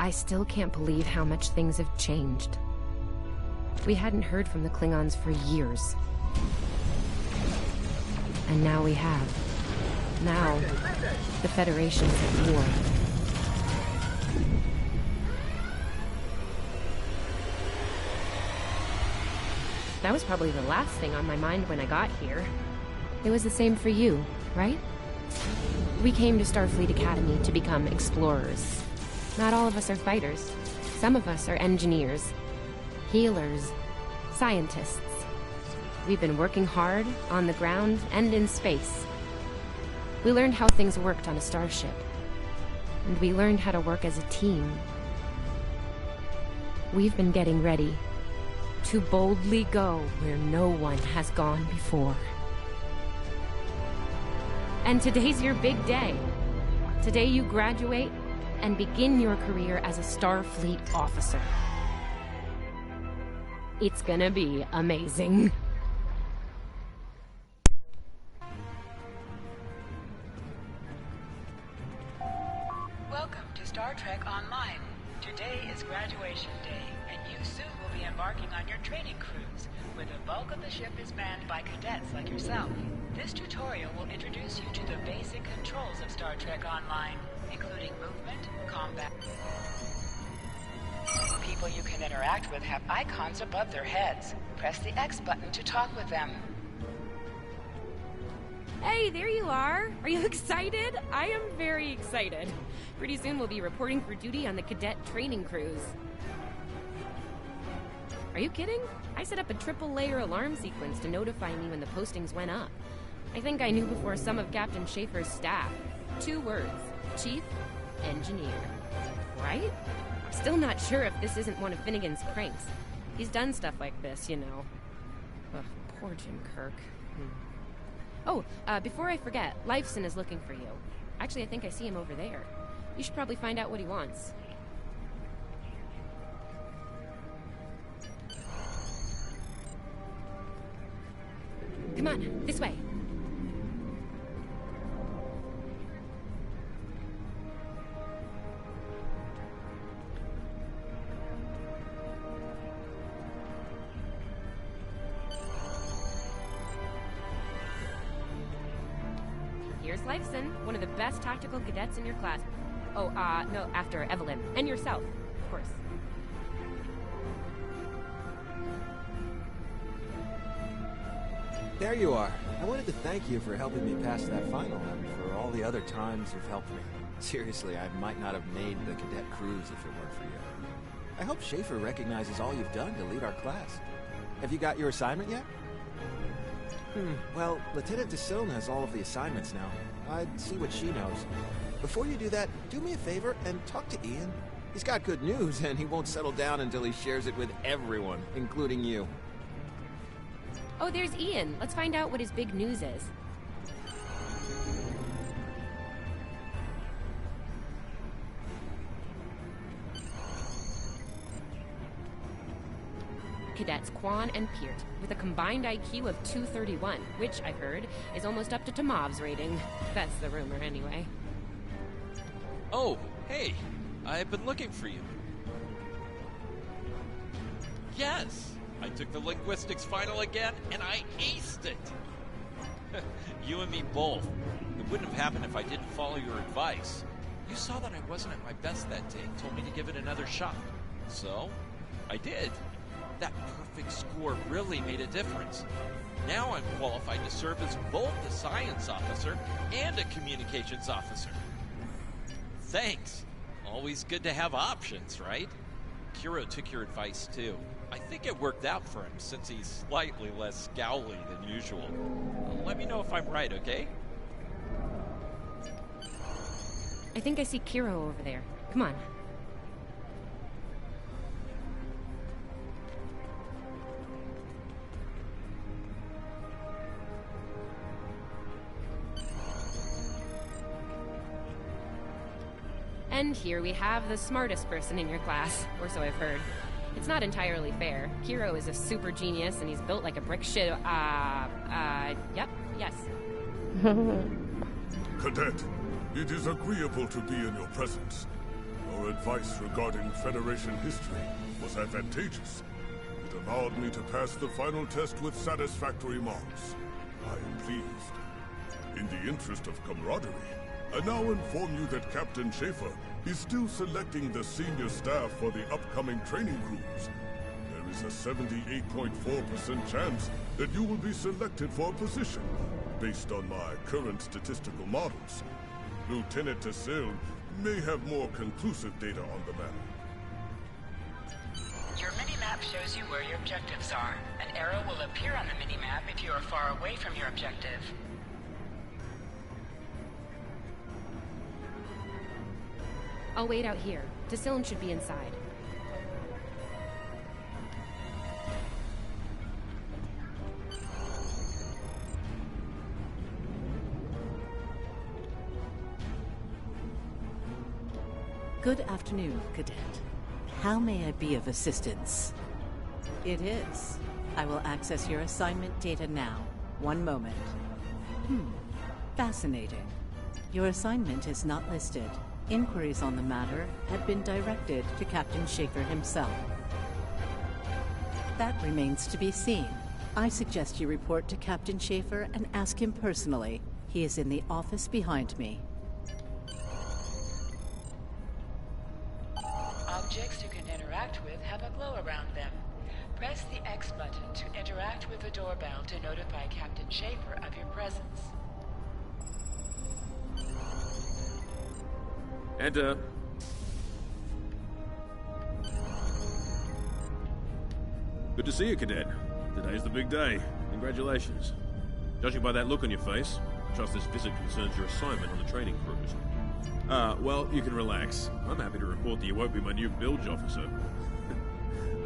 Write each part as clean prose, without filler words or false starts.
I still can't believe how much things have changed. We hadn't heard from the Klingons for years. And now we have. Now, the Federation's at war. That was probably the last thing on my mind when I got here. It was the same for you, right? We came to Starfleet Academy to become explorers. Not all of us are fighters. Some of us are engineers, healers, scientists. We've been working hard on the ground and in space. We learned how things worked on a starship. And we learned how to work as a team. We've been getting ready to boldly go where no one has gone before. And today's your big day. Today you graduate and begin your career as a Starfleet officer. It's gonna be amazing. Welcome to Star Trek Online. Today is graduation day, and you soon will be embarking on your training cruise, where the bulk of the ship is manned by cadets like yourself. This tutorial will introduce you to the basic controls of Star Trek Online, including movement, combat. People you can interact with have icons above their heads. Press the X button to talk with them. Hey, there you are! Are you excited? I am very excited. Pretty soon we'll be reporting for duty on the cadet training cruise. Are you kidding? I set up a triple-layer alarm sequence to notify me when the postings went up. I think I knew before some of Captain Schaefer's staff. 2 words. Chief Engineer. Right? I'm still not sure if this isn't one of Finnegan's pranks. He's done stuff like this, you know. Ugh, poor Jim Kirk. Oh, before I forget, Lifeson is looking for you. Actually, I think I see him over there. You should probably find out what he wants. Come on, this way. Here's Lifeson, one of the best tactical cadets in your class. Oh, no, after Evelyn. And yourself, of course. There you are. I wanted to thank you for helping me pass that final and for all the other times you've helped me. Seriously, I might not have made the cadet cruise if it weren't for you. I hope Schaefer recognizes all you've done to lead our class. Have you got your assignment yet? Well, Lieutenant DeSilne has all of the assignments now. I'd see what she knows. Before you do that, do me a favor and talk to Ian. He's got good news, and he won't settle down until he shares it with everyone, including you. Oh, there's Ian. Let's find out what his big news is. Cadets Quan and Peart, with a combined IQ of 231, which, I've heard, is almost up to Tomov's rating. That's the rumor, anyway. Oh, hey. I've been looking for you. Yes! I took the linguistics final again, and I aced it! You and me both. It wouldn't have happened if I didn't follow your advice. You saw that I wasn't at my best that day and told me to give it another shot. So, I did. That perfect score really made a difference. Now I'm qualified to serve as both a science officer and a communications officer. Thanks. Always good to have options, right? Kiro took your advice too. I think it worked out for him since he's slightly less scowly than usual. Let me know if I'm right, okay? I think I see Kiro over there. Come on. And here we have the smartest person in your class, or so I've heard. It's not entirely fair. Kiro is a super genius, and he's built like a brick shit. Yep, yes. Cadet, it is agreeable to be in your presence. Your advice regarding Federation history was advantageous. It allowed me to pass the final test with satisfactory marks. I am pleased. In the interest of camaraderie, I now inform you that Captain Schaefer is still selecting the senior staff for the upcoming training cruise. There is a 78.4% chance that you will be selected for a position, based on my current statistical models. Lieutenant Tassil may have more conclusive data on the matter. Your mini-map shows you where your objectives are. An arrow will appear on the mini-map if you are far away from your objective. I'll wait out here. Tassil should be inside. Good afternoon, Cadet. How may I be of assistance? It is. I will access your assignment data now. One moment. Fascinating. Your assignment is not listed. Inquiries on the matter have been directed to Captain Schaefer himself. That remains to be seen. I suggest you report to Captain Schaefer and ask him personally. He is in the office behind me. Objects you can interact with have a glow around them. Press the X button to interact with the doorbell to notify Captain Schaefer of your presence. Enter. Good to see you, Cadet. Today's the big day. Congratulations. Judging by that look on your face, I trust this visit concerns your assignment on the training cruise. Well, you can relax. I'm happy to report that you won't be my new bilge officer.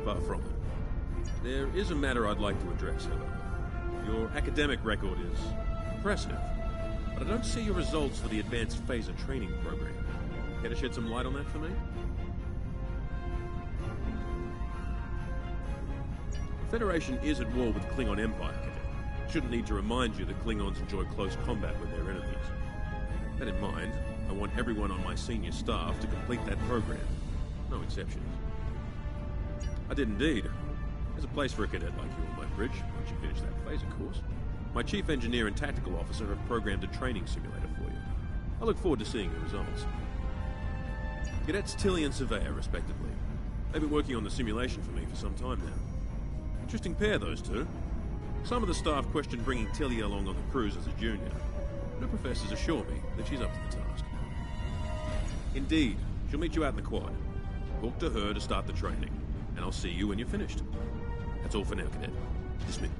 Far from it. There is a matter I'd like to address, however. Your academic record is impressive, but I don't see your results for the advanced phaser training program. Care to shed some light on that for me? The Federation is at war with the Klingon Empire, Cadet. Shouldn't need to remind you that Klingons enjoy close combat with their enemies. That in mind, I want everyone on my senior staff to complete that program. No exceptions. I did indeed. There's a place for a cadet like you on my bridge, once you finish that phaser course. My chief engineer and tactical officer have programmed a training simulator for you. I look forward to seeing your results. Cadets Tilly and Surveyor, respectively. They've been working on the simulation for me for some time now. Interesting pair, those two. Some of the staff question bringing Tilly along on the cruise as a junior. The professors assure me that she's up to the task. Indeed, she'll meet you out in the quad. Talk to her to start the training, and I'll see you when you're finished. That's all for now, Cadet. Dismissed.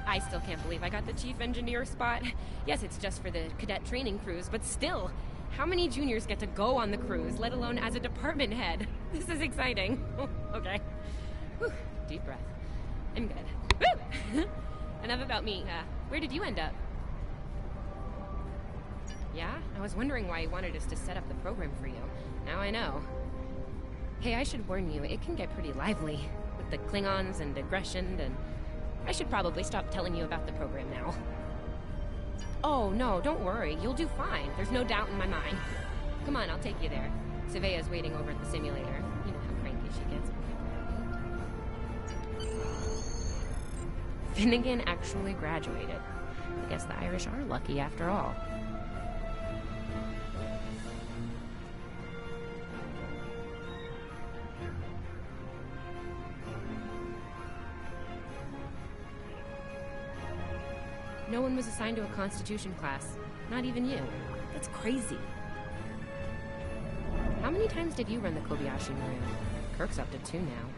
I still can't believe I got the chief engineer spot. Yes, it's just for the cadet training cruise, but still, how many juniors get to go on the cruise, let alone as a department head? This is exciting. Okay. Whew. Deep breath. I'm good. Woo! Enough about me. Where did you end up? Yeah? I was wondering why you wanted us to set up the program for you. Now I know. Hey, I should warn you, it can get pretty lively. With the Klingons and aggression and... I should probably stop telling you about the program now. Oh, no, don't worry. You'll do fine. There's no doubt in my mind. Come on, I'll take you there. Savea's waiting over at the simulator. You know how cranky she gets. Finnegan actually graduated. I guess the Irish are lucky after all. No one was assigned to a Constitution class. Not even you. That's crazy. How many times did you run the Kobayashi Maru? Kirk's up to 2 now.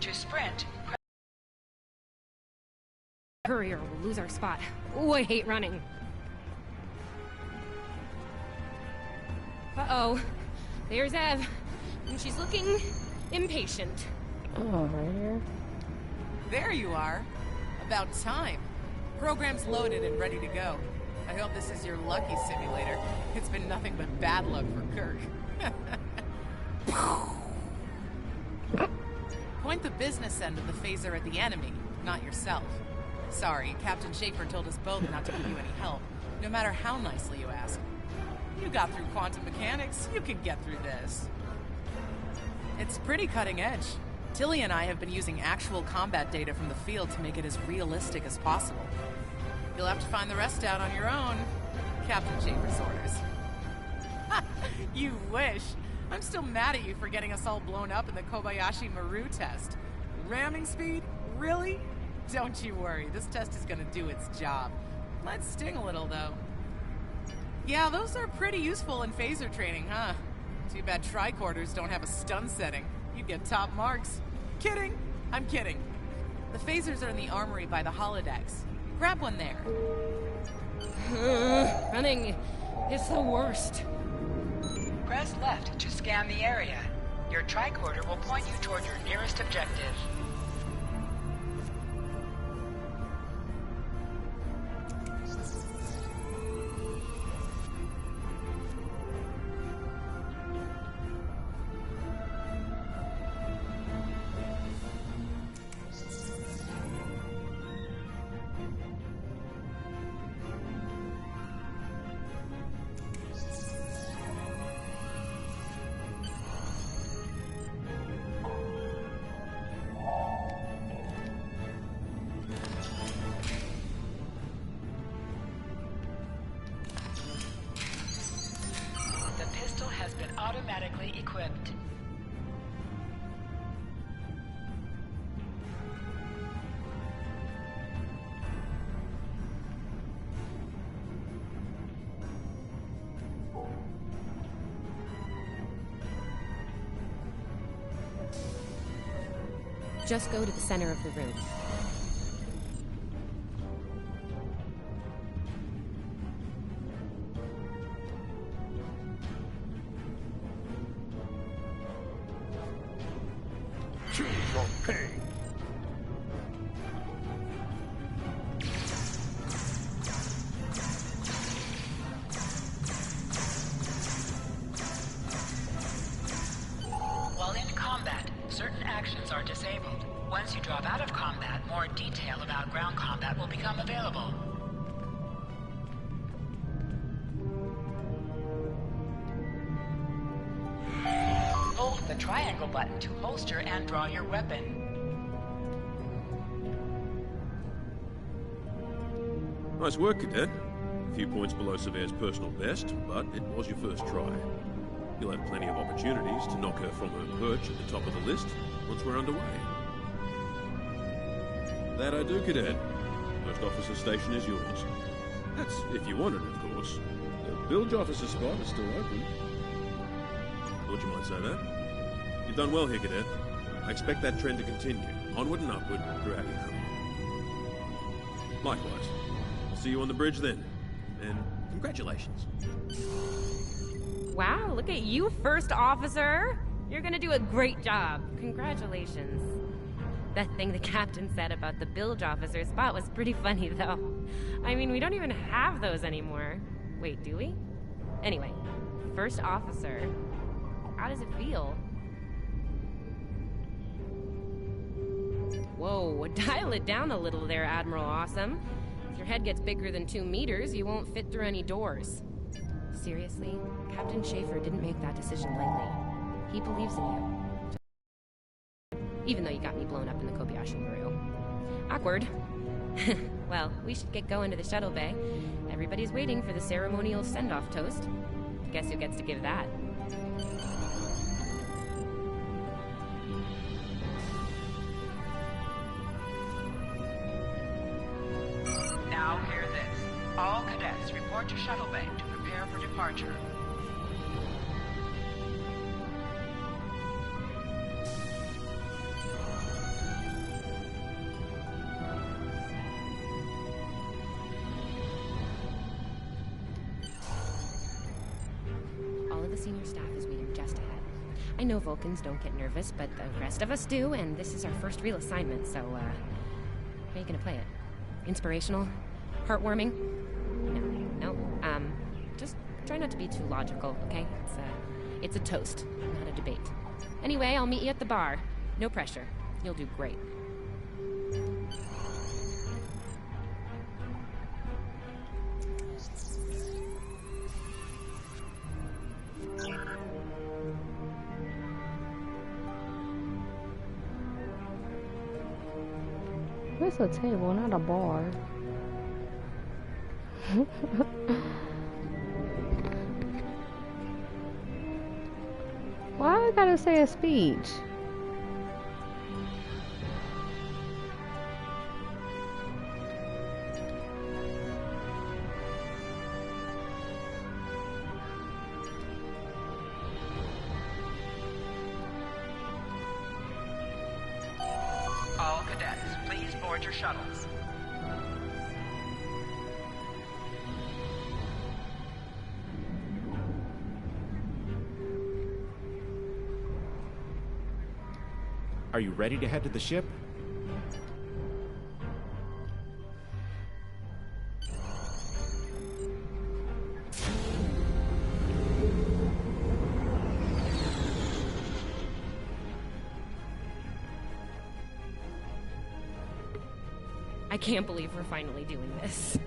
To sprint, Hurry or we'll lose our spot. Oh, I hate running. Uh-oh. There's Ev. And she's looking impatient. Oh, right here. There you are. About time. Program's loaded and ready to go. I hope this is your lucky simulator. It's been nothing but bad luck for Kirk. Point the business end of the phaser at the enemy, not yourself. Sorry, Captain Schaefer told us both not to give you any help, no matter how nicely you ask. You got through quantum mechanics, you can get through this. It's pretty cutting edge. Tilly and I have been using actual combat data from the field to make it as realistic as possible. You'll have to find the rest out on your own. Captain Schaefer's orders. You wish. I'm still mad at you for getting us all blown up in the Kobayashi Maru test. Ramming speed? Really? Don't you worry, this test is gonna do its job. Might sting a little, though. Yeah, those are pretty useful in phaser training, huh? Too bad tricorders don't have a stun setting. You'd get top marks. Kidding! I'm kidding. The phasers are in the armory by the holodecks. Grab one there. Running is the worst. Press left to scan the area. Your tricorder will point you toward your nearest objective. Automatically equipped. Just go to the center of the room. While in combat, certain actions are disabled. Once you drop out of combat, more detail about ground combat will become available. Hold the triangle button to holster and draw your weapon. Nice work, Cadet. A few points below Severe's personal best, but it was your first try. You'll have plenty of opportunities to knock her from her perch at the top of the list once we're underway. That I do, Cadet. First officer station is yours. That's if you want it, of course. The bilge officer spot is still open. Thought you might say that. You've done well here, Cadet. I expect that trend to continue, onward and upward, throughout your career. Likewise. I'll see you on the bridge then. And congratulations. Wow, look at you, first officer! You're gonna do a great job. Congratulations. That thing the captain said about the bilge officer spot was pretty funny, though. I mean, we don't even have those anymore. Wait, do we? Anyway, first officer. How does it feel? Whoa, dial it down a little there, Admiral Awesome. If your head gets bigger than 2 meters, you won't fit through any doors. Seriously, Captain Schaefer didn't make that decision lightly. He believes in you. Even though you got me blown up in the Kobayashi Maru. Awkward. Well, we should get going to the shuttle bay. Everybody's waiting for the ceremonial send-off toast. Guess who gets to give that? Now hear this. All cadets report to shuttle bay to prepare for departure. All of the senior staff is waiting just ahead. I know Vulcans don't get nervous, but the rest of us do, and this is our first real assignment, so, gonna play it? Inspirational? Heartwarming? No. Just try not to be too logical, okay? It's a toast, not a debate. Anyway, I'll meet you at the bar. No pressure. You'll do great. It's a table, not a bar. Why I gotta say a speech? All cadets, please board your shuttles. Are you ready to head to the ship? I can't believe we're finally doing this.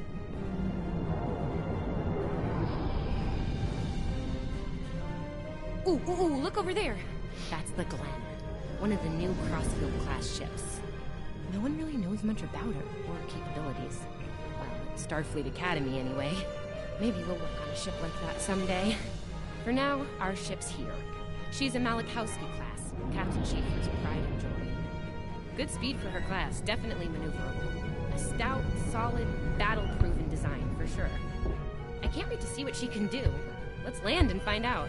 Ooh, look over there. That's the Glen, one of the new Crossfield-class ships. No one really knows much about her or her capabilities. Well, at Starfleet Academy anyway. Maybe we'll work on a ship like that someday. For now, our ship's here. She's a Malachowski class, Captain Schaefer's pride and joy. Good speed for her class, definitely maneuverable. A stout, solid, battle-proven design, for sure. I can't wait to see what she can do. Let's land and find out.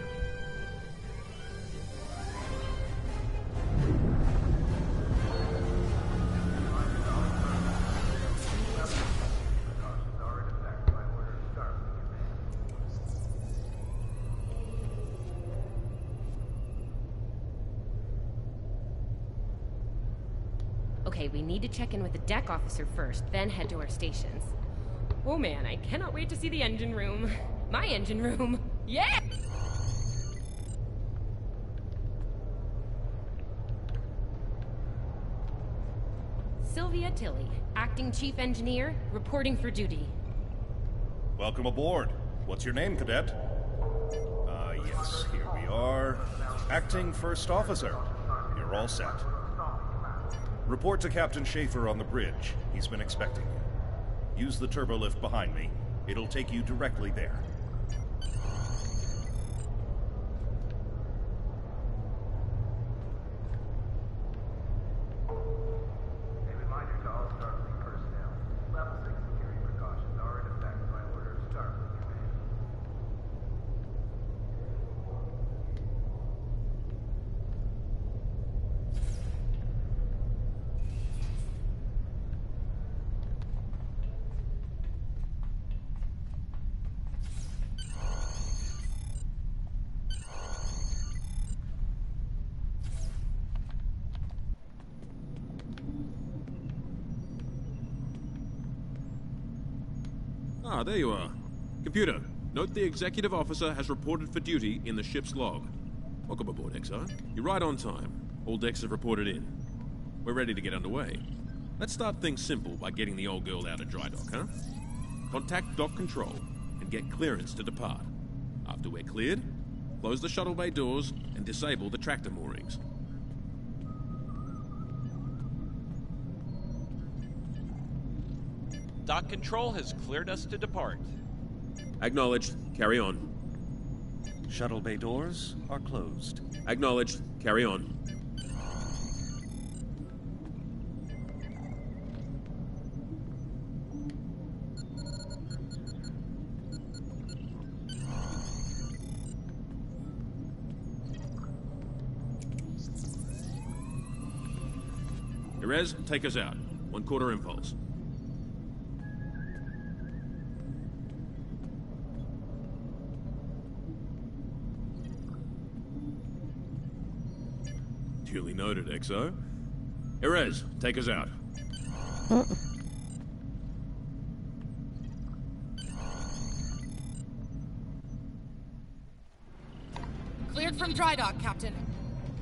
Okay, we need to check in with the deck officer first, then head to our stations. Oh man, I cannot wait to see the engine room. My engine room. Yeah! Sylvia Tilley, acting chief engineer, reporting for duty. Welcome aboard. What's your name, cadet? Yes, here we are. Acting first officer. You're all set. Report to Captain Schaefer on the bridge. He's been expecting you. Use the turbolift behind me. It'll take you directly there. A reminder to all Starfleet personnel. Level 6 security precautions are in effect by order of Starfleet Command. Ah, there you are. Computer, note the executive officer has reported for duty in the ship's log. Welcome aboard, XR. You're right on time. All decks have reported in. We're ready to get underway. Let's start things simple by getting the old girl out of dry dock, huh? Contact dock control and get clearance to depart. After we're cleared, close the shuttle bay doors and disable the tractor moorings. Dock control has cleared us to depart. Acknowledged. Carry on. Shuttle bay doors are closed. Acknowledged. Carry on. Erez, take us out. 1/4 impulse. Duly noted, XO. Erez, take us out. from dry dock, Captain.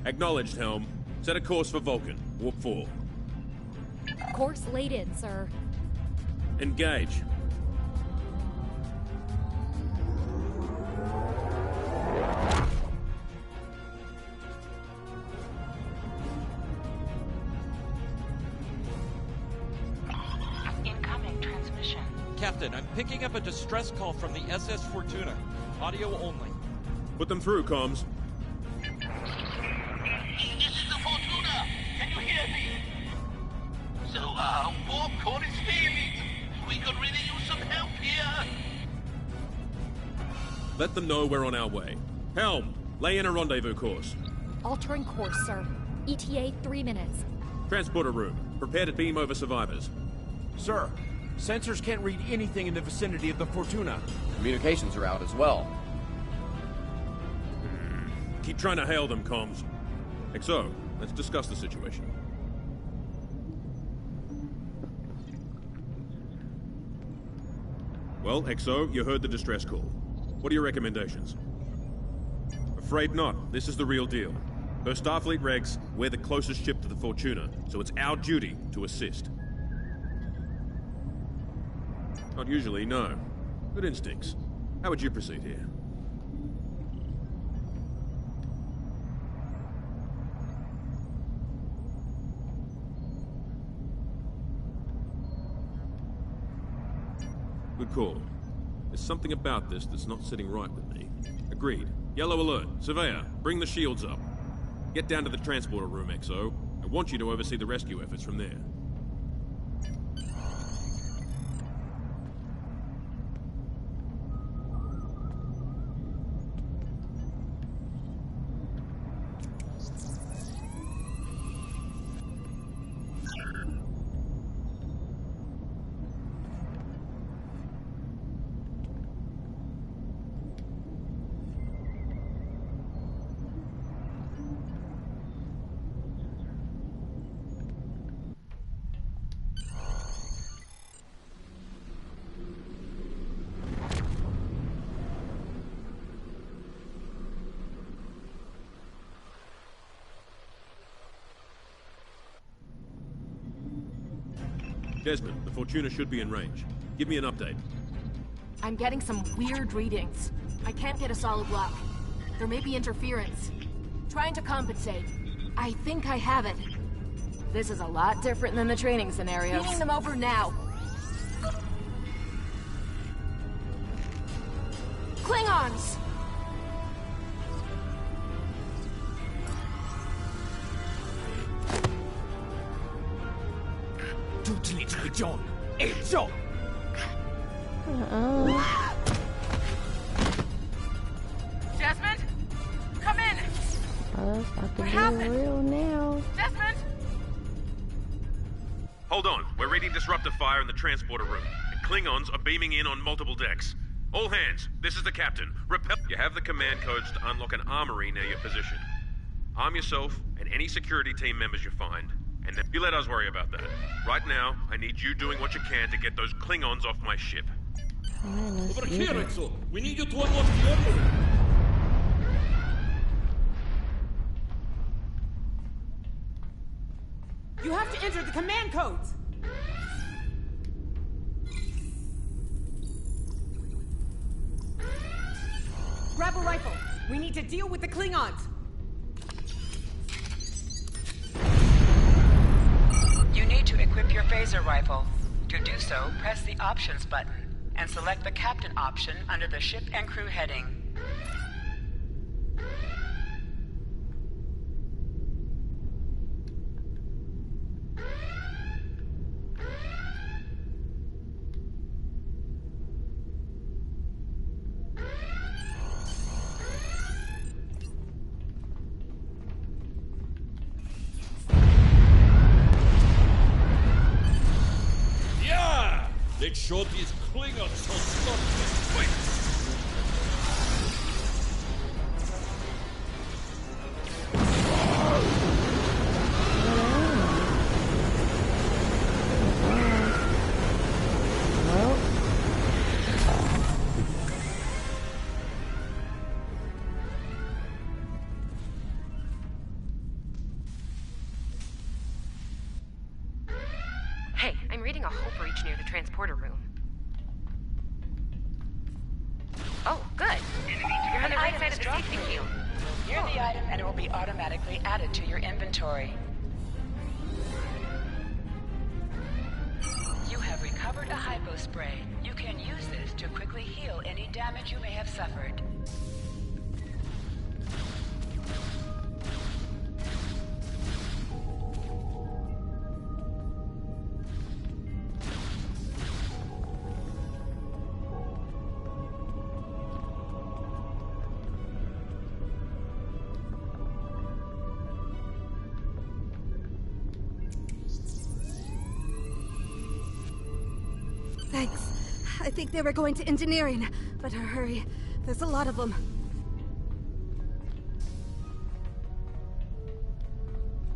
Acknowledged, Helm. Set a course for Vulcan. Warp 4. Course laid in, sir. Engage. Incoming transmission. Captain, I'm picking up a distress call from the SS Fortuna. Audio only. Put them through, comms. This is the Fortuna! Can you hear me? So, warp core is failing. We could really use some help here. Let them know we're on our way. Helm, lay in a rendezvous course. Altering course, sir. ETA 3 minutes. Transporter room. Prepare to beam over survivors. Sir, sensors can't read anything in the vicinity of the Fortuna. Communications are out as well. Keep trying to hail them, comms. XO, let's discuss the situation. Well, XO, you heard the distress call. What are your recommendations? Afraid not. This is the real deal. Per Starfleet regs, we're the closest ship to the Fortuna, so it's our duty to assist. Not usually, no. Good instincts. How would you proceed here? Good call. There's something about this that's not sitting right with me. Agreed. Yellow alert. Surveyor, bring the shields up. Get down to the transporter room, XO. I want you to oversee the rescue efforts from there. Desmond, the Fortuna should be in range. Give me an update. I'm getting some weird readings. I can't get a solid lock. There may be interference. Trying to compensate. I think I have it. This is a lot different than the training scenarios. Beaming them over now. Klingons! Desmond? Come in! Oh, it's about to What be happened? real now. Desmond? Hold on. We're reading disruptor fire in the transporter room. And Klingons are beaming in on multiple decks. All hands, this is the captain. Repel. You have the command codes to unlock an armory near your position. Arm yourself and any security team members you find, and then you let us worry about that. Right now, I need you doing what you can to get those Klingons off my ship. Over here, Exo! We need you to unlock the armory! You have to enter the command codes! Grab a rifle. We need to deal with the Klingons. You need to equip your phaser rifle. To do so, press the Options button and select the Captain option under the Ship and Crew heading. Let's show these Klingons how stuff quick. Hey, I'm reading a hull breach near the transporter room. Oh, good. You're on the right side of the safety field. Near the item and it will be automatically added to your inventory. You have recovered a hypo spray. You can use this to quickly heal any damage you may have suffered. Thanks. I think they were going to engineering. Better hurry. There's a lot of them.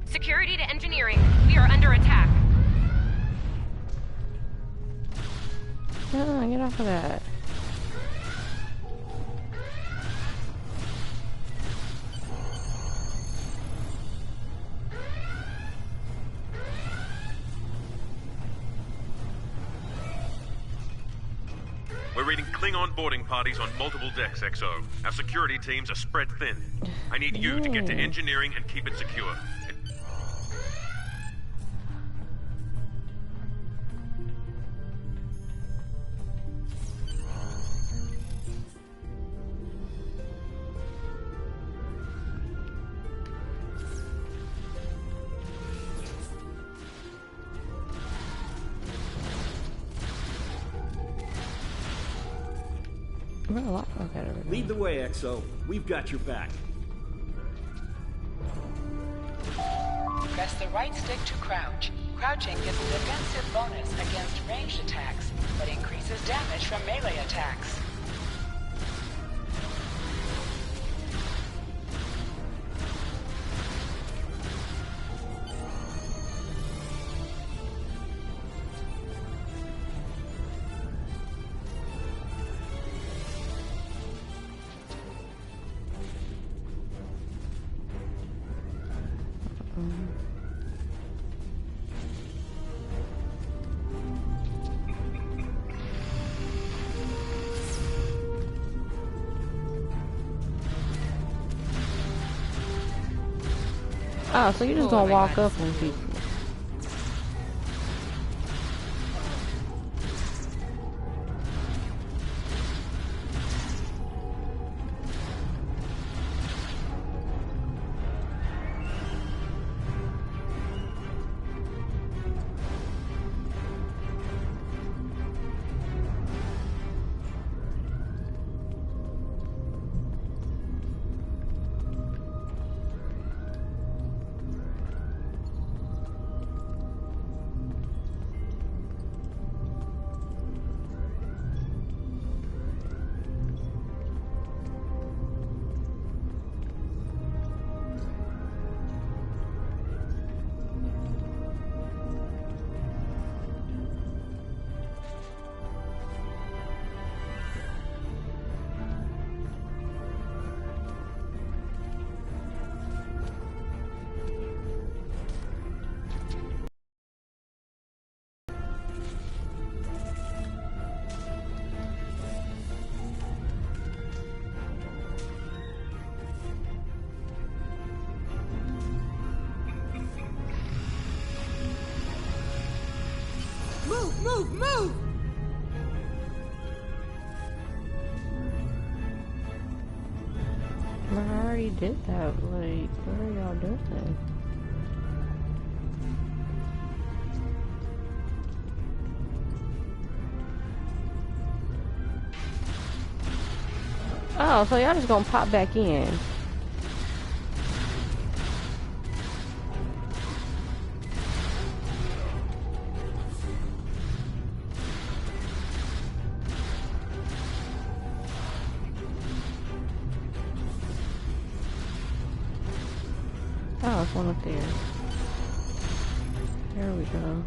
Security to engineering. We are under attack. No, get off of that. We're reading Klingon boarding parties on multiple decks, XO. Our security teams are spread thin. I need you to get to engineering and keep it secure. Lead the way, XO. We've got your back. Press the right stick to crouch. Crouching gives a defensive bonus against ranged attacks, but increases damage from melee attacks. Oh, so you're just gonna walk up on people. Move! I already did that. Like, what are y'all doing? Oh, so y'all just gonna pop back in. Oh, it's one up there. There we go.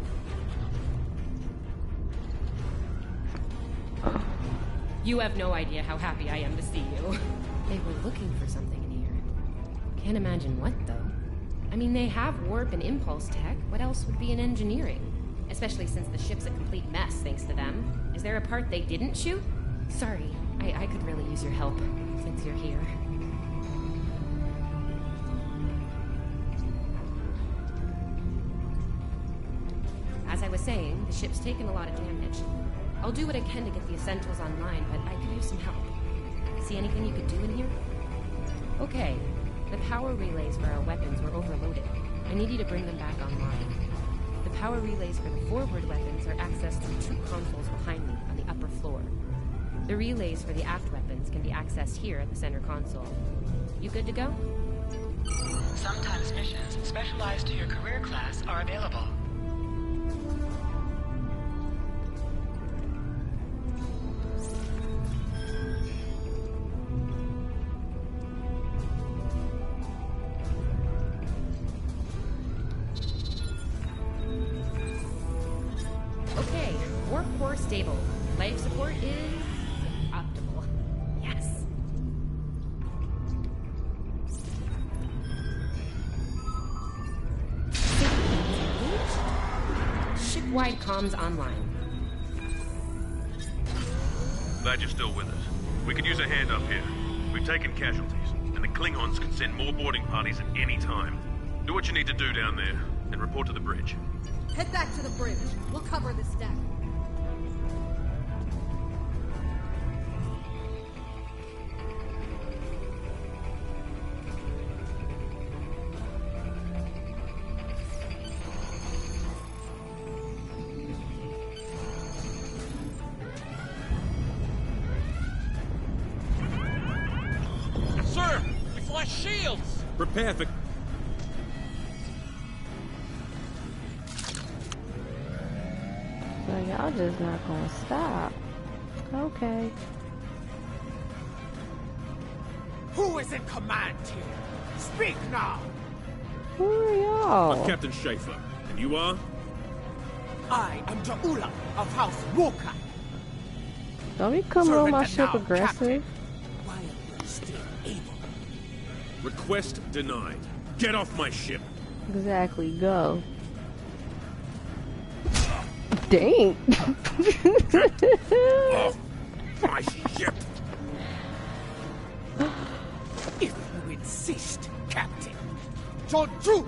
You have no idea how happy I am to see you. They were looking for something in here. Can't imagine what, though. I mean, they have warp and impulse tech. What else would be in engineering? Especially since the ship's a complete mess thanks to them. Is there a part they didn't shoot? Sorry, I could really use your help, since you're here. As I was saying, the ship's taken a lot of damage. I'll do what I can to get the essentials online, but I could use some help. See anything you could do in here? Okay, the power relays for our weapons were overloaded. I need you to bring them back online. The power relays for the forward weapons are accessed through 2 consoles behind me on the upper floor. The relays for the aft weapons can be accessed here at the center console. You good to go? Sometimes missions specialized to your career class are available. Okay, warp core stable. Life support is optimal. Yes. Ship-wide comms online. Glad you're still with us. We could use a hand up here. We've taken casualties, and the Klingons can send more boarding parties at any time. Do what you need to do down there, and report to the bridge. Head back to the bridge. We'll cover this deck. Sir, we flash shields! Prepare for... So y'all just not gonna stop. Okay. Who is in command here? Speak now! Who are y'all? I'm Captain Schaefer. And you are? I am Ja'ula of House Walker. Don't be coming on my ship Now, aggressive. Captain, while you're still able. Request denied. Get off my ship. Exactly, go. Dang. Off my ship. If you insist, Captain. Joju!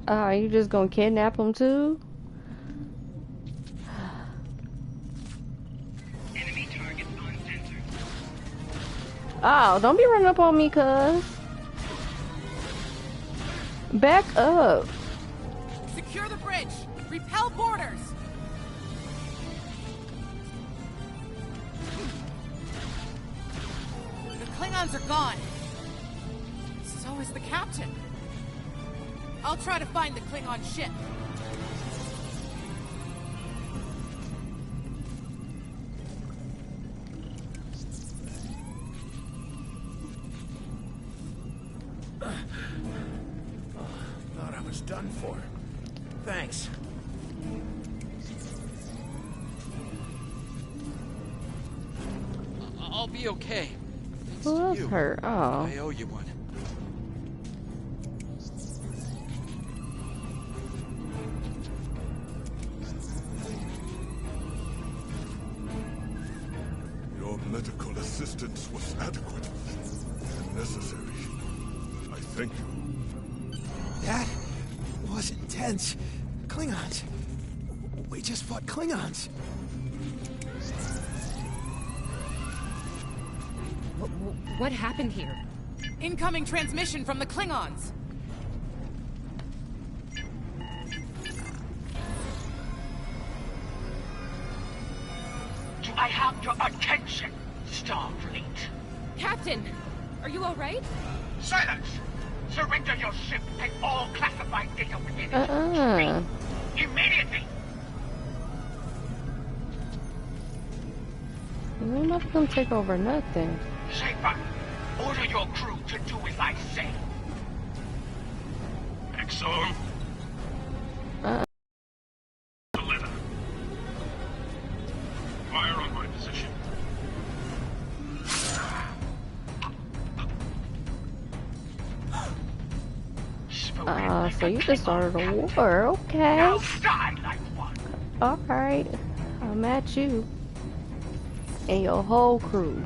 You just gonna kidnap him too? Oh, don't be running up on me, cuz. Back up. Secure the bridge! Repel boarders! The Klingons are gone. So is the captain. I'll try to find the Klingon ship. Thought I was done for. Thanks. I'll be okay. Who else hurt? Oh. I owe you one. Your medical assistance was adequate and necessary. I thank you. That was intense. Klingons. We just fought Klingons. What happened here? Incoming transmission from the Klingons. Do I have your attention, Starfleet? Captain, are you all right? Silence! Surrender your ship and all classified data within it. Immediately! You're not gonna take over nothing. Schaefer, order your crew to do as I say. Exxon. Deliver. Fire on my position. So you just started a war, okay. Now stand like one. Alright. I'm at you. And your whole crew.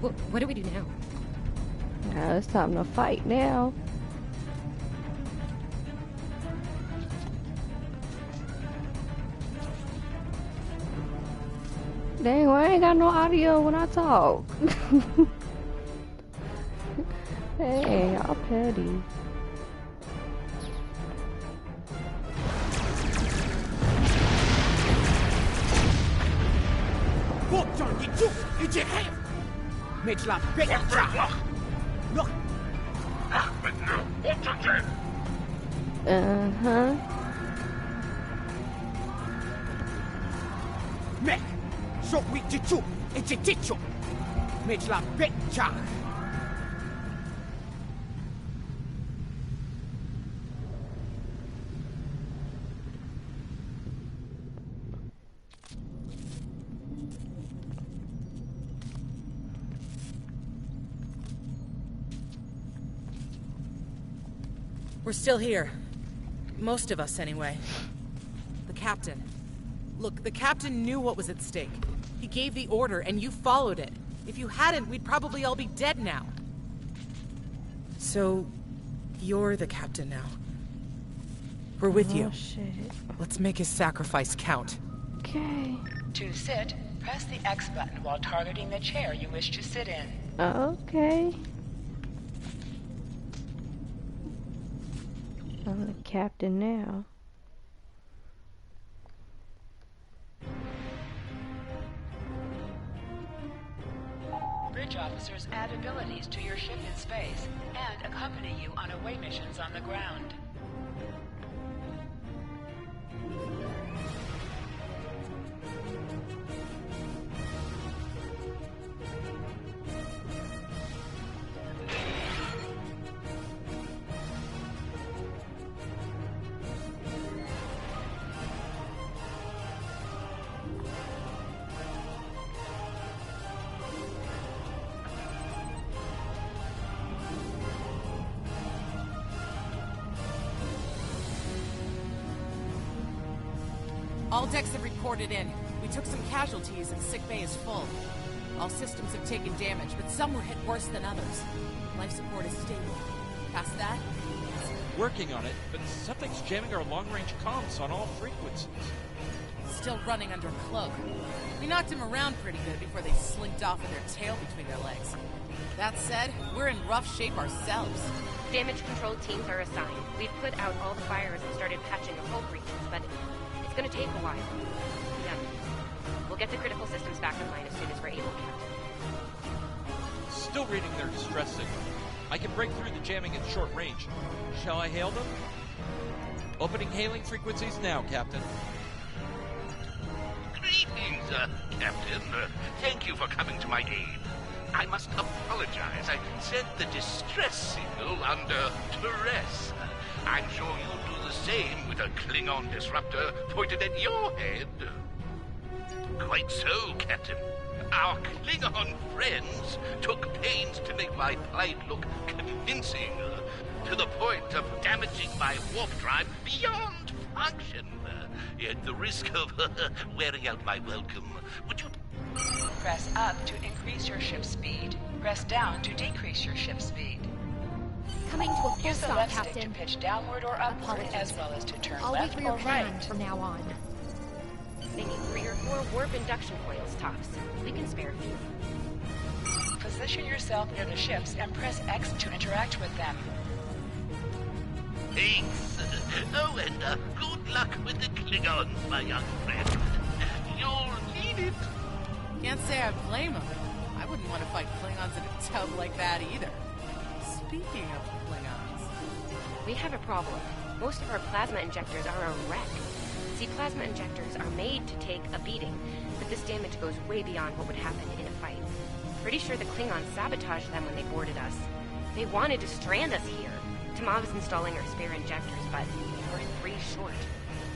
What do we do now? Now it's time to fight now. Dang, I ain't got no audio when I talk. Hey, y'all petty. Uh-huh. Mech, so we chichu, it's a chichu. Mitch la betcha. We're still here. Most of us, anyway. The captain. Look, the captain knew what was at stake. He gave the order, and you followed it. If you hadn't, we'd probably all be dead now. So, you're the captain now. We're with you. Shit. Let's make his sacrifice count. Okay. To sit, press the X button while targeting the chair you wish to sit in. Okay. I'm the captain now. Bridge officers add abilities to your ship in space and accompany you on away missions on the ground. All decks have reported in. We took some casualties and sick bay is full. All systems have taken damage, but some were hit worse than others. Life support is stable. Past that? Working on it, but something's jamming our long-range comms on all frequencies. Still running under cloak. We knocked him around pretty good before they slinked off with their tail between their legs. That said, we're in rough shape ourselves. Damage control teams are assigned. We've put out all the fires and started patching the hull breaches, but it's gonna take a while. Yeah. We'll get the critical systems back online as soon as we're able, Captain. Still reading their distress signal. I can break through the jamming at short range. Shall I hail them? Opening hailing frequencies now, Captain. Greetings, Captain. Thank you for coming to my aid. I must apologize. I sent the distress signal under duress. I'm sure you'll do the same with a Klingon disruptor pointed at your head. Quite so, Captain. Our Klingon friends took pains to make my plight look convincing, to the point of damaging my warp drive beyond function. At the risk of wearing out my welcome, would you... Press up to increase your ship speed. Press down to decrease your ship speed. Coming to a full Use the stop, left stick Captain. to pitch downward or upward, Apologies. as well as to turn I'll wait left for your or command right. from now on. They need 3 or 4 warp induction coils tops. We can spare a few. Position yourself near the ships and press X to interact with them. Thanks. Oh, and good luck with the Klingons, my young friend. You'll need it. Can't say I blame him. I wouldn't want to fight Klingons in a tub like that either. Speaking of Klingons... We have a problem. Most of our plasma injectors are a wreck. See, plasma injectors are made to take a beating, but this damage goes way beyond what would happen in a fight. Pretty sure the Klingons sabotaged them when they boarded us. They wanted to strand us here. Tamav is installing our spare injectors, but we're 3 short.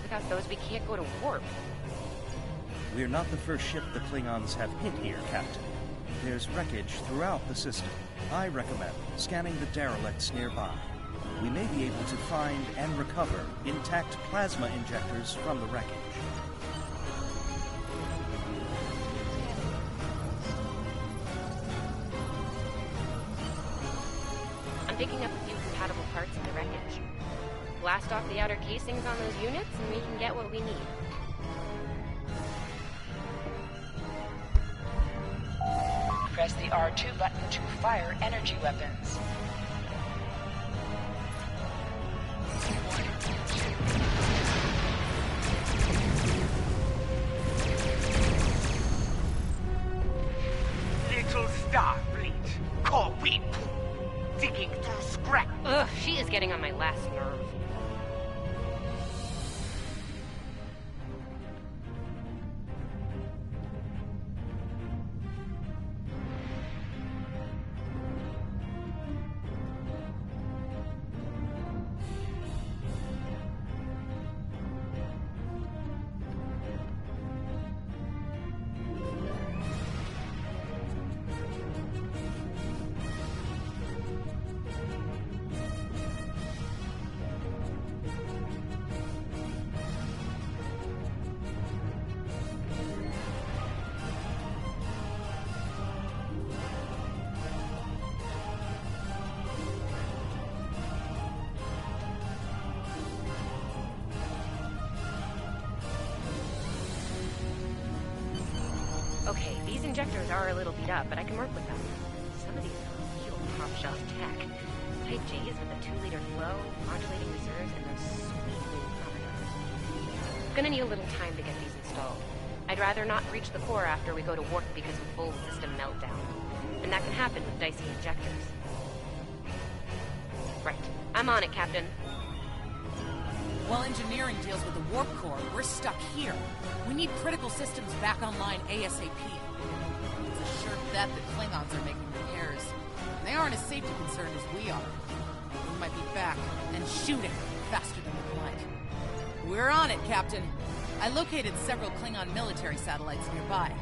Without those, we can't go to warp. We're not the first ship the Klingons have hit here, Captain. There's wreckage throughout the system. I recommend scanning the derelicts nearby. We may be able to find and recover intact plasma injectors from the wreckage. I'm picking up a few compatible parts in the wreckage. Blast off the outer casings on those units, and we can get what we need. Press the R2 button to fire energy weapons. Little Starfleet, call we digging through scrap. Ugh, she is getting on my last nerve. Okay, these injectors are a little beat up, but I can work with them. Some of these are real top-shelf tech. Type Gs with a 2-liter flow, modulating reserves, and those sweet new commodores. Gonna need a little time to get these installed. I'd rather not reach the core after we go to warp because of full system meltdown. And that can happen with dicey injectors. Right. I'm on it, Captain. While engineering deals with the warp core, we're stuck here. We need critical systems back online ASAP. It's a sure bet that Klingons are making repairs. They aren't as safety concerned as we are. We might be back and shooting faster than we'd like. We're on it, Captain. I located several Klingon military satellites nearby.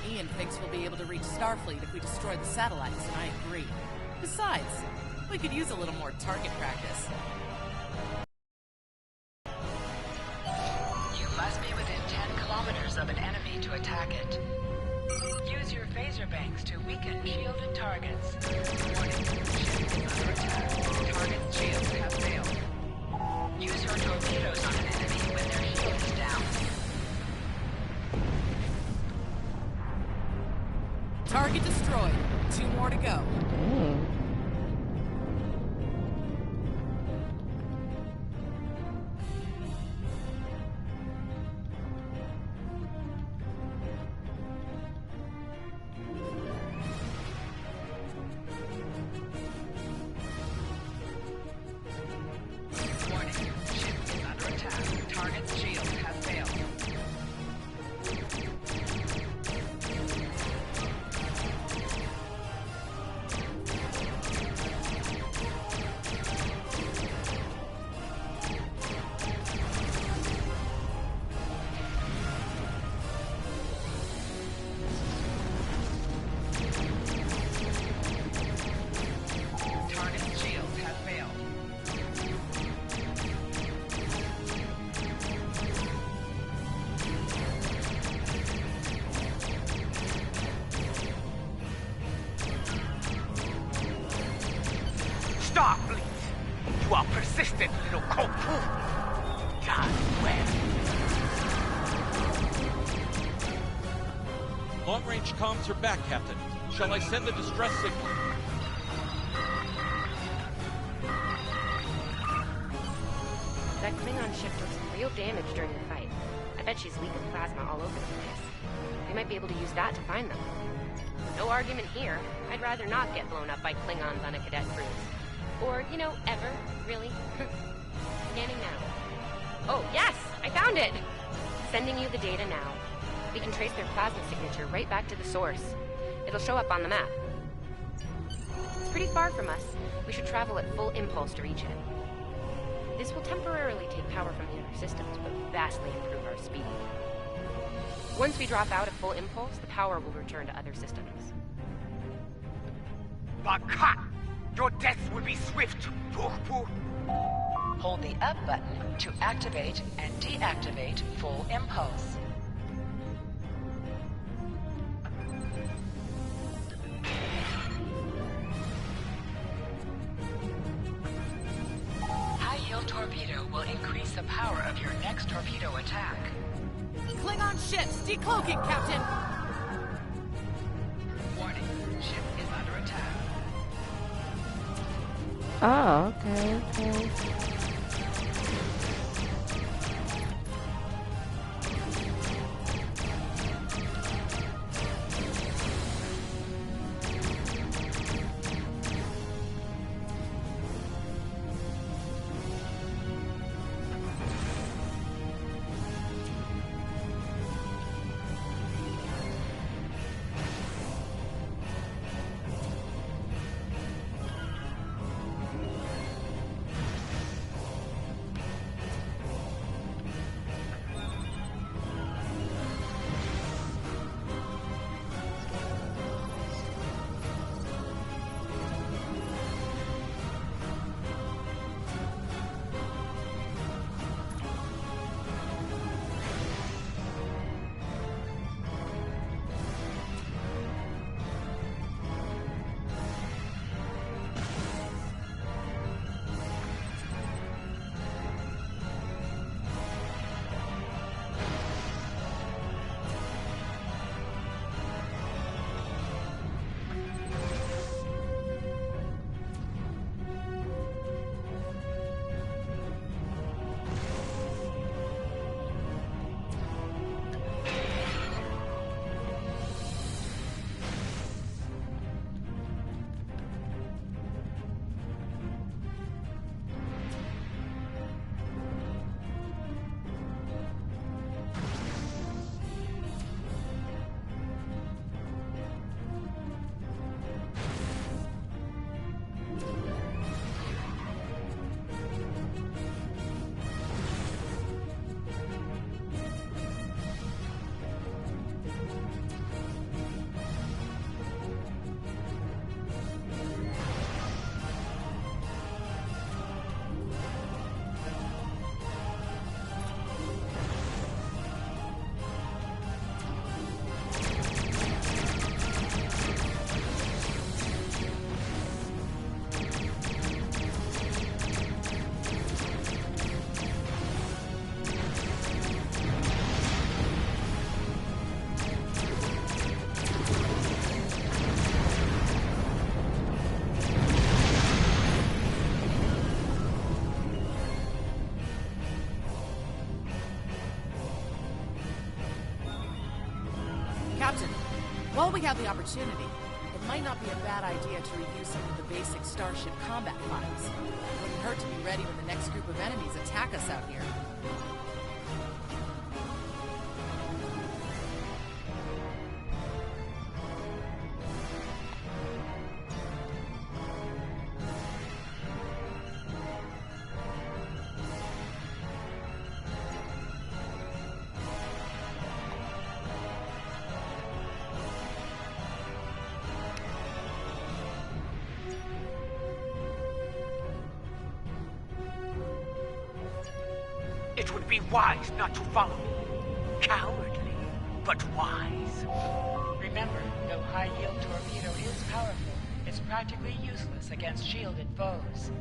Ian thinks we'll be able to reach Starfleet if we destroy the satellites, and I agree. Besides, we could use a little more target practice. Must be within 10 kilometers of an enemy to attack it. Use your phaser banks to weaken shielded targets. Warning, ship is under attack. Target's shields have failed. Use your torpedoes on an enemy when their shield is down. Target destroyed. 2 more to go. Starfleet, you are persistent, little cocoon. Time well. Long-range comms are back, Captain. Shall I send the distress signal? That Klingon ship took some real damage during the fight. I bet she's leaking plasma all over the place. We might be able to use that to find them. No argument here. I'd rather not get blown up by Klingons on a cadet cruise. Or, you know, ever, really. Scanning now. Oh, yes! I found it! Sending you the data now. We can trace their plasma signature right back to the source. It'll show up on the map. It's pretty far from us. We should travel at full impulse to reach it. This will temporarily take power from the other systems, but vastly improve our speed. Once we drop out of full impulse, the power will return to other systems. Baka! Your death will be swift, Purpu! Hold the up button to activate and deactivate full impulse. High-yield torpedo will increase the power of your next torpedo attack. Klingon ships decloaking, Captain! Warning, ship is under attack. Oh, okay. Captain, while we have the opportunity, it might not be a bad idea to review some of the basic Starship combat files. Wouldn't hurt to be ready when the next group of enemies attack us out here. It would be wise not to follow me. Cowardly, but wise. Remember, though high-yield torpedo is powerful, it's practically useless against shielded foes.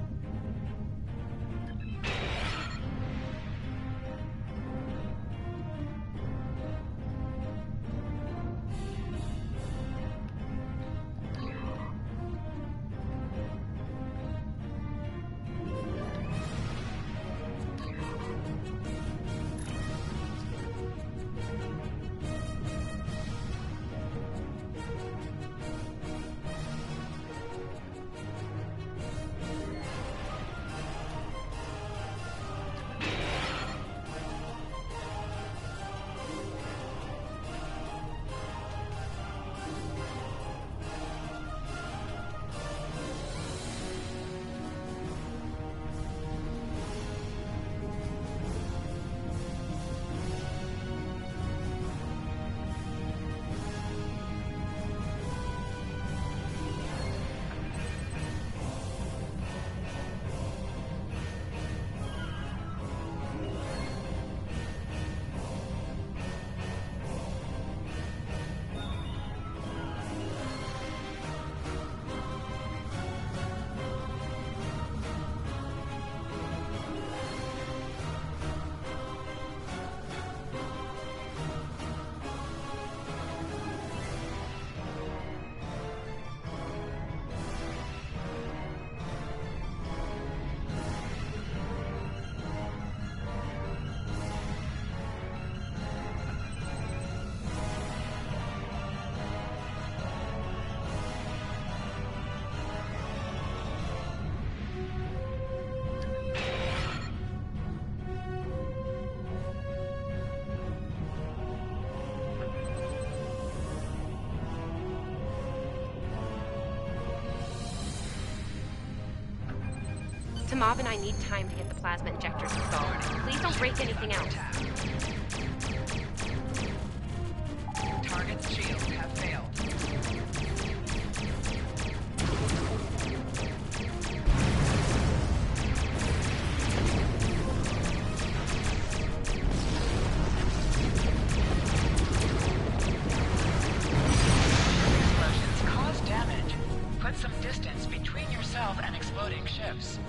Kamav and I need time to get the plasma injectors installed. Please don't break anything else. Target's shields have failed. Explosions cause damage. Put some distance between yourself and exploding ships.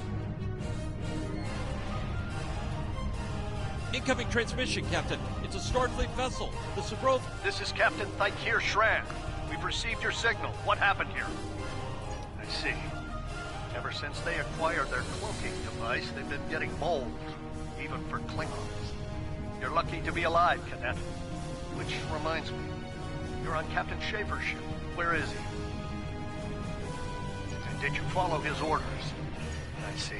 Incoming transmission, Captain. It's a Starfleet vessel. The Subrovo... This is Captain Thykir Shran. We've received your signal. What happened here? I see. Ever since they acquired their cloaking device, they've been getting bold, even for Klingons. You're lucky to be alive, Cadet. Which reminds me, you're on Captain Schaefer's ship. Where is he? And did you follow his orders? I see.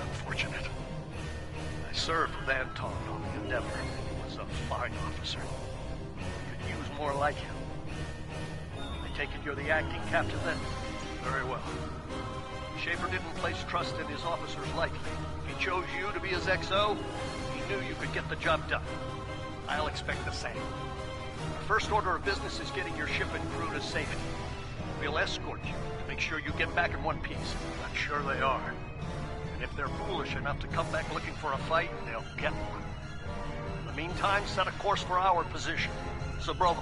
Unfortunate. I served with Anton on the Endeavor. He was a fine officer. Could use more like him. I take it you're the acting captain then? Very well. Schaefer didn't place trust in his officers lightly. If he chose you to be his XO, he knew you could get the job done. I'll expect the same. Our first order of business is getting your ship and crew to safety. We'll escort you to make sure you get back in one piece. I'm sure they are. And if they're foolish enough to come back looking for a fight, they'll get one. In the meantime, set a course for our position. Subrovo.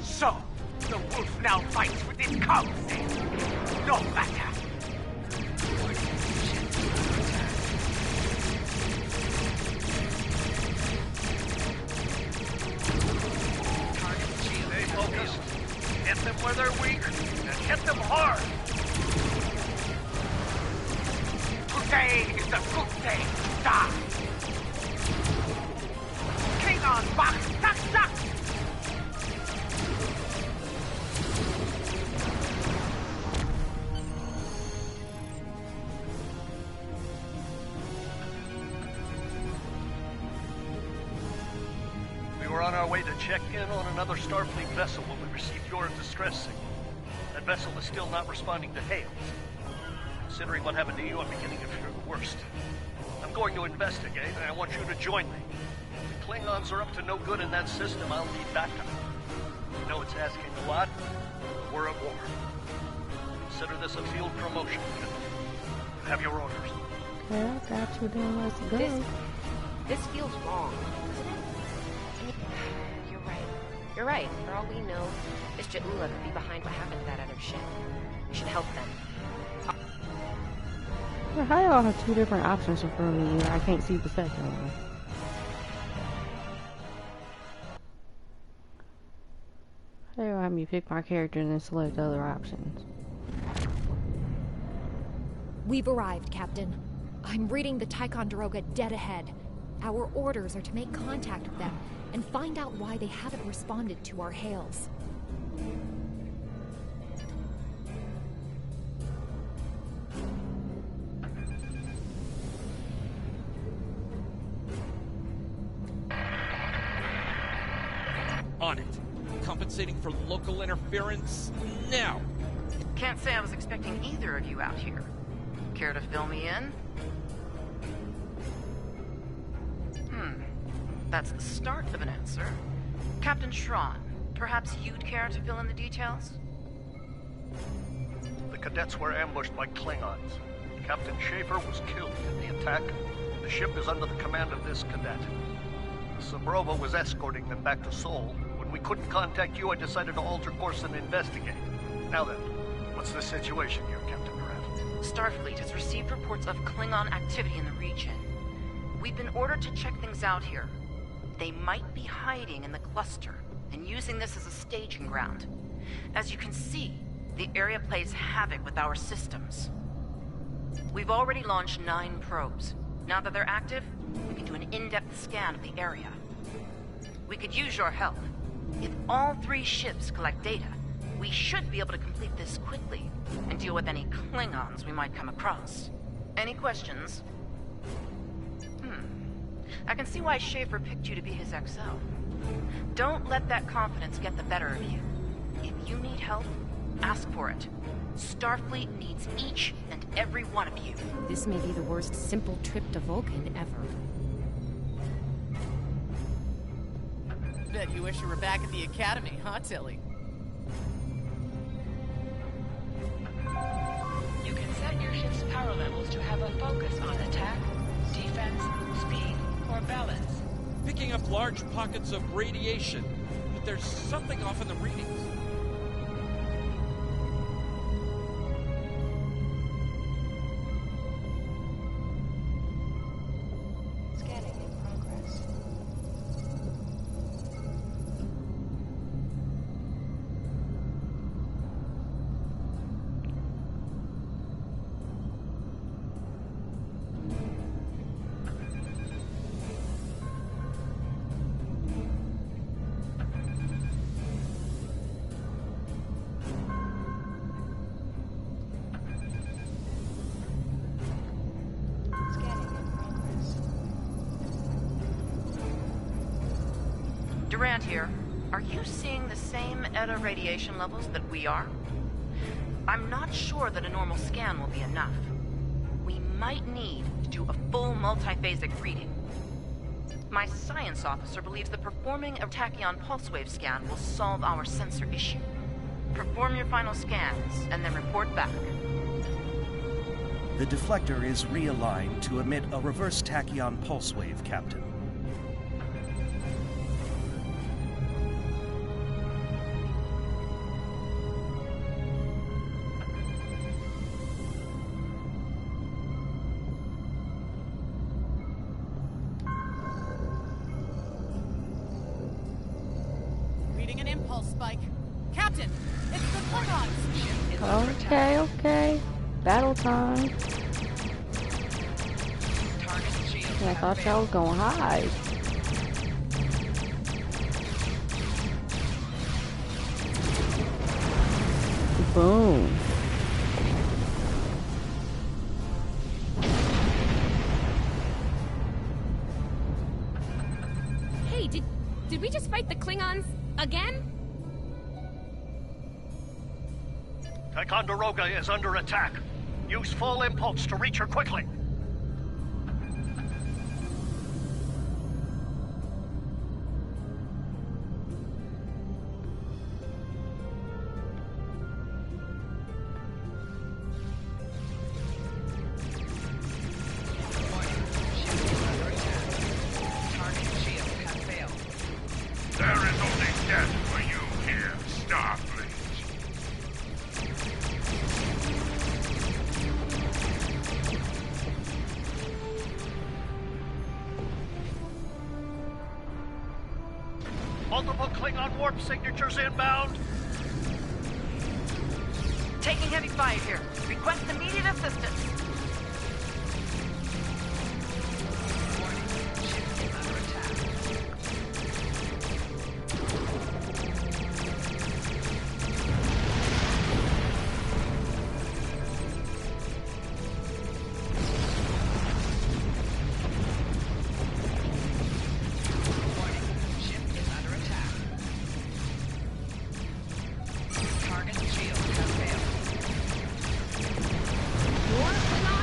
So, the wolf now fights with its cubs, then. No matter. Stay focused. Hit them where they're weak, and hit them hard. Today is the good day to die. Klingon box, duck, duck. On our way to check in on another Starfleet vessel when we received your distress signal. That vessel is still not responding to hails. Considering what happened to you, I'm beginning to fear the worst. I'm going to investigate, and I want you to join me. If the Klingons are up to no good in that system, I'll need backup. I know it's asking a lot, but we're at war. Consider this a field promotion. Have your orders. Yeah, I got you. Then let's go. This feels wrong. You're right. For all we know, this Ja'ula could be behind what happened to that other ship. We should help them. Well, how y'all have two different options in front of me? I can't see the second one. How y'all have me pick my character and then select other options? We've arrived, Captain. I'm reading the Ticonderoga dead ahead. Our orders are to make contact with them and find out why they haven't responded to our hails. On it. Compensating for local interference now. Can't say I was expecting either of you out here. Care to fill me in? That's the start of an answer. Captain Shran, perhaps you'd care to fill in the details? The cadets were ambushed by Klingons. Captain Schaefer was killed in the attack. The ship is under the command of this cadet. Subrovo was escorting them back to Sol. When we couldn't contact you, I decided to alter course and investigate. Now then, what's the situation here, Captain Durant? Starfleet has received reports of Klingon activity in the region. We've been ordered to check things out here. They might be hiding in the cluster, and using this as a staging ground. As you can see, the area plays havoc with our systems. We've already launched 9 probes. Now that they're active, we can do an in-depth scan of the area. We could use your help. If all 3 ships collect data, we should be able to complete this quickly and deal with any Klingons we might come across. Any questions? I can see why Schaefer picked you to be his XL. Don't let that confidence get the better of you. If you need help, ask for it. Starfleet needs each and every one of you. This may be the worst simple trip to Vulcan ever. Bet you wish you were back at the Academy, huh, Tilly? You can set your ship's power levels to have a focus on attack, defense, speed, or balance. Picking up large pockets of radiation, but there's something off in the readings. Scanning in progress. Durant here. Are you seeing the same ETA radiation levels that we are? I'm not sure that a normal scan will be enough. We might need to do a full multiphasic reading. My science officer believes that performing a tachyon pulse wave scan will solve our sensor issue. Perform your final scans and then report back. The deflector is realigned to emit a reverse tachyon pulse wave, Captain. Reading an impulse spike. Captain, it's the Klingons! Okay. Battle time. I thought y'all was gonna hide. Boom. Hey, did we just fight the Klingons again? Ticonderoga is under attack. Use full impulse to reach her quickly. There is only death for you here, Starfleet. Multiple Klingon warp signatures inbound. Taking heavy fire here. Request immediate assistance. More Klingons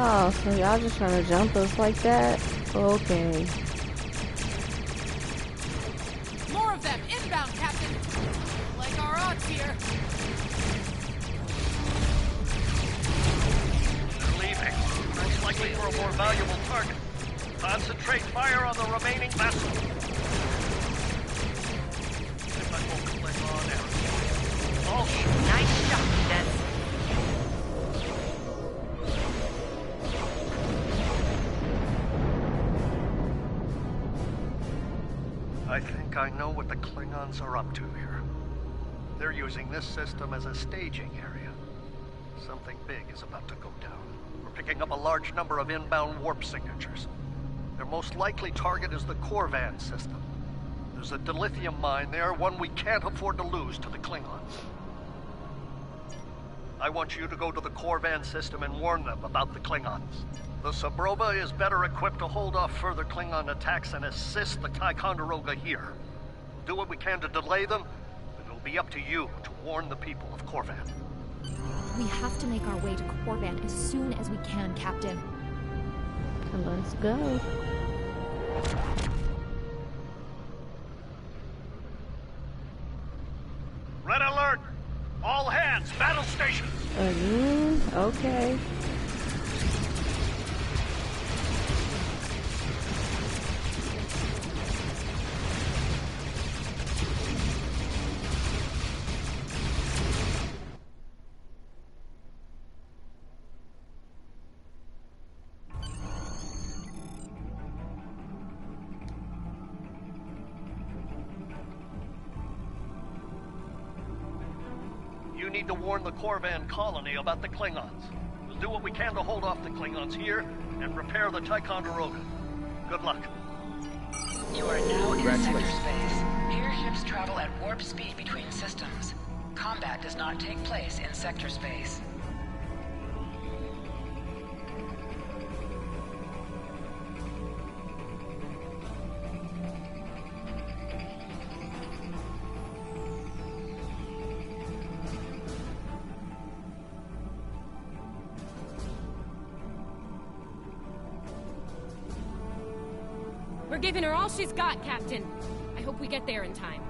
Oh, so y'all just trying to jump us like that? Okay. More of them inbound, Captain. Like our odds here. They're leaving. Most likely for a more valuable target. Concentrate fire on the remaining vessel. If I won't click on out. Oh, nice shot, Cadets. I think I know what the Klingons are up to here. They're using this system as a staging area. Something big is about to go down. We're picking up a large number of inbound warp signatures. Their most likely target is the Corvan system. There's a dilithium mine there, one we can't afford to lose to the Klingons. I want you to go to the Corvan system and warn them about the Klingons. The Subroba is better equipped to hold off further Klingon attacks and assist the Ticonderoga here. We'll do what we can to delay them, but it'll be up to you to warn the people of Corvan. We have to make our way to Corvan as soon as we can, Captain. Let's go. Red alert! All hands, battle stations! Again? Okay. You need to warn the Corvan colony about the Klingons. We'll do what we can to hold off the Klingons here and repair the Ticonderoga. Good luck. You are now in sector space. Here ships travel at warp speed between systems. Combat does not take place in sector space. We're giving her all she's got, Captain. I hope we get there in time.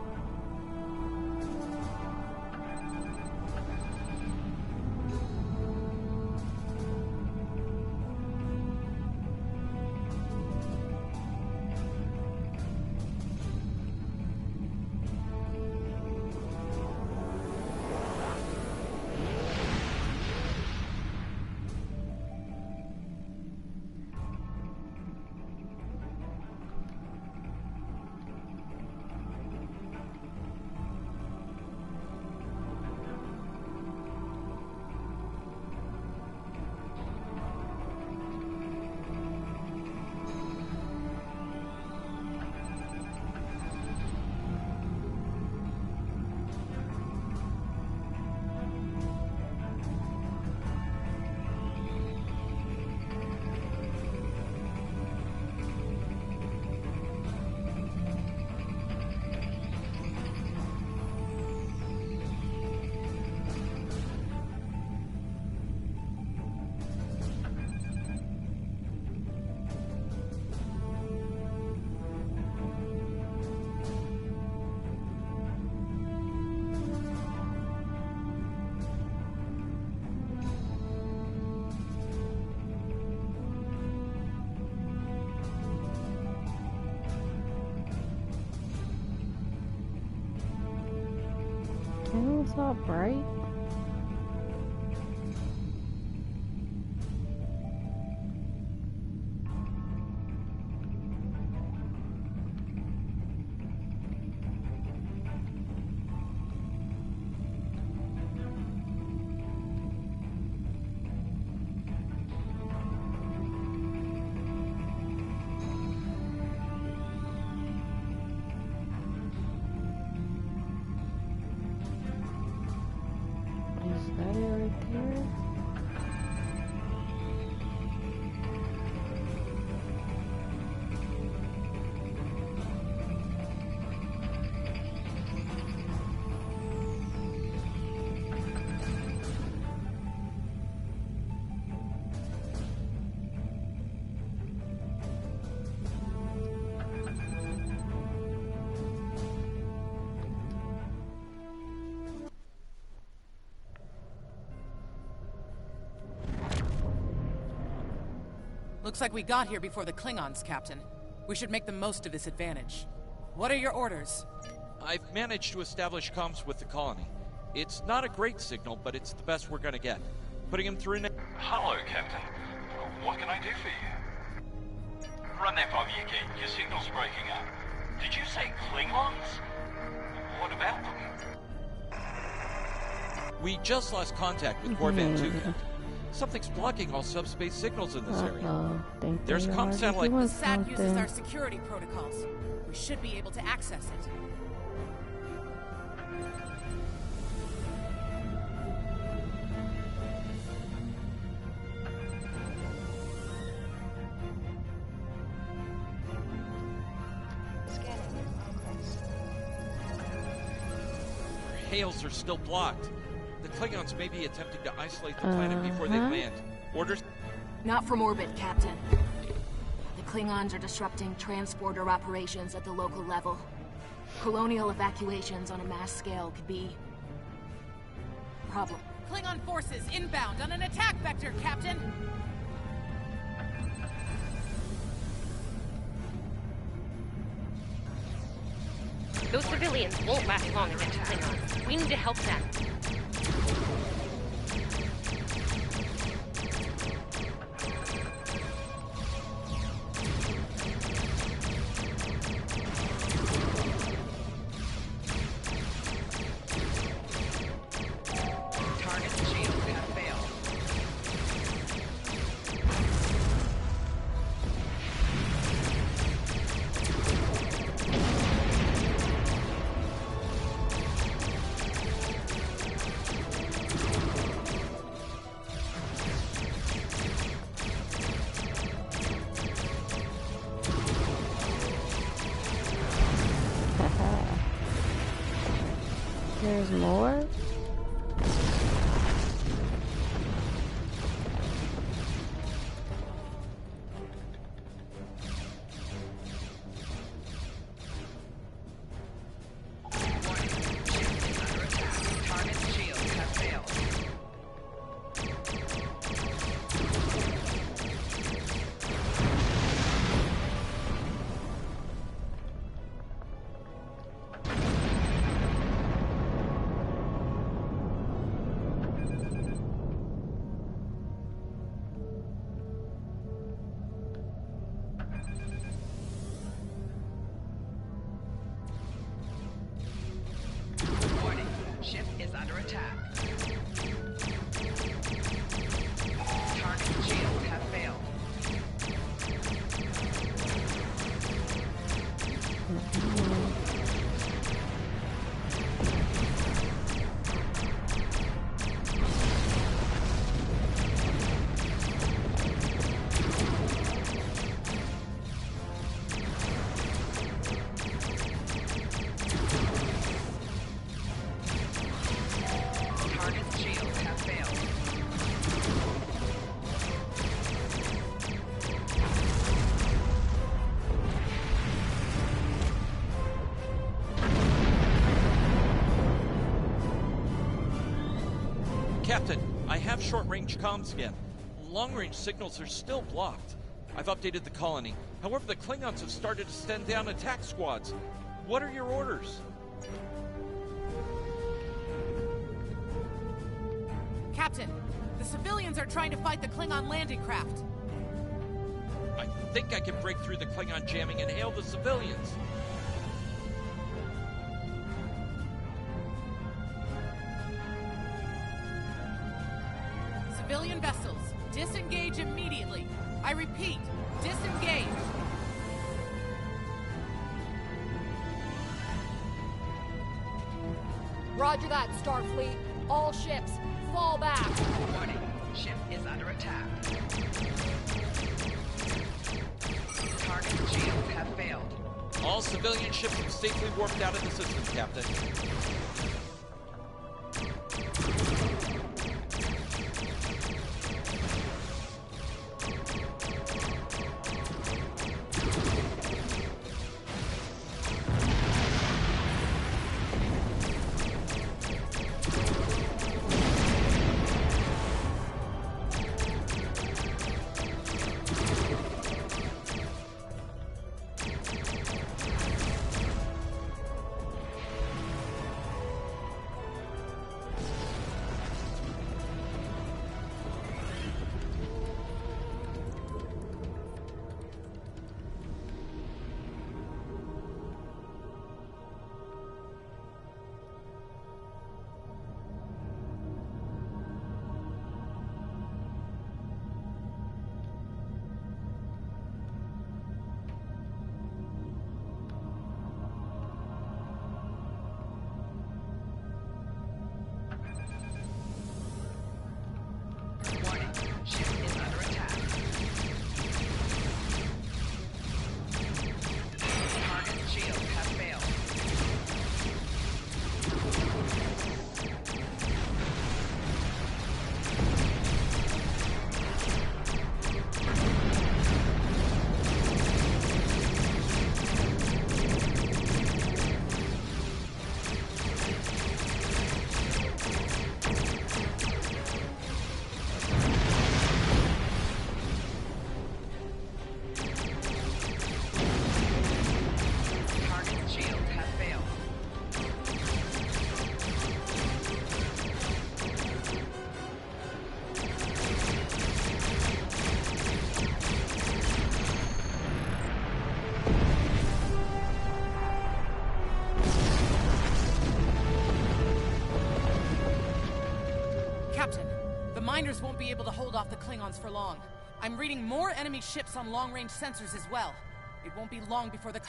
It's all bright. Is that it right there? Looks like we got here before the Klingons, Captain. We should make the most of this advantage. What are your orders? I've managed to establish comms with the colony. It's not a great signal, but it's the best we're gonna get. Putting him through now. Hello, Captain. What can I do for you? Run that by me again. Your signal's breaking up. Did you say Klingons? What about them? We just lost contact with Corvan 2, Captain. Something's blocking all subspace signals in this area. There's a comm satellite. The SAT uses our security protocols. We should be able to access it. Our hails are still blocked. The Klingons may be attempting to isolate the planet before they land. Orders? Not from orbit, Captain. The Klingons are disrupting transporter operations at the local level. Colonial evacuations on a mass scale could be... a problem. Klingon forces inbound on an attack vector, Captain! Those civilians won't last long against Klingons. We need to help them. There's more? Ship is under attack. Target shields have failed. Captain, I have short-range comms again. Long-range signals are still blocked. I've updated the colony. However, the Klingons have started to send down attack squads. What are your orders? Captain, the civilians are trying to fight the Klingon landing craft. I think I can break through the Klingon jamming and hail the civilians. Civilian vessels, disengage immediately. I repeat, disengage. Roger that, Starfleet. All ships, fall back. Warning, ship is under attack. Target shields have failed. All civilian ships have safely warped out of the system, Captain. miners won't be able to hold off the Klingons for long. I'm reading more enemy ships on long-range sensors as well. It won't be long before the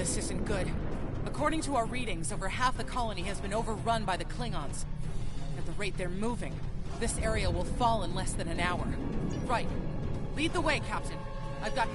This isn't good. According to our readings, over half the colony has been overrun by the Klingons. At the rate they're moving, this area will fall in less than an hour. Right. Lead the way, Captain. I've got